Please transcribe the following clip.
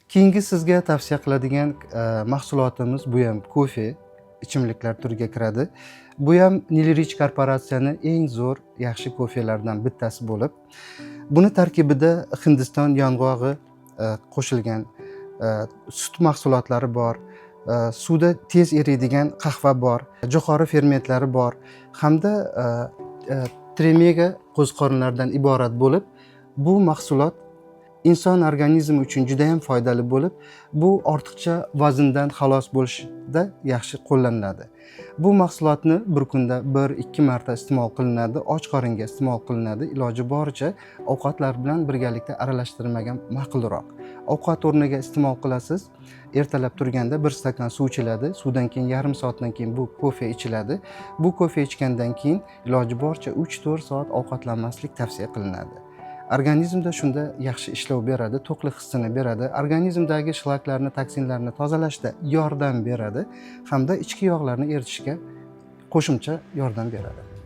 Keyingi sizga tavsiya qiladigan mahsulotimiz bu ham kofe ichimliklar turiga kiradi. Bu ham Nilrich korporatsiyani eng zo'r yaxshi kofelardan bittasi bo'lib, buni tarkibida Hindiston yong'og'i qo'shilgan, sut mahsulotlari bor, suvda tez eriydigan qahva bor, jo'xori fermentlari bor hamda tremega qo'ziqorinlardan iborat bo'lib, bu mahsulot inson organizmi uchun juda ham foydali bo'lib, bu ortiqcha vazndan xalos bo'lishda yaxshi qo'llaniladi. Bu mahsulotni bir kunda 1-2 marta iste'mol qilinadi, och qoringa iste'mol qilinadi. Iloji boricha ovqatlar bilan birgalikda aralashtirilmagan ma'qulroq. Ovqat o'rniga iste'mol qilasiz. Ertalab turganda 1 stakan suv ichiladi. Suvdan keyin yarim soatdan keyin bu kofe ichiladi. Bu kofe ichgandan keyin iloji boricha 3-4 soat ovqatlanmaslik tavsiya qilinadi. Organizmda shunda yaxshi ishlov beradi, to'qlik hissini beradi, organizmdagi shlaklarni, toksinlarni tozalashda yordam beradi hamda ichki yog'larni eritishga qo'shimcha yordam beradi.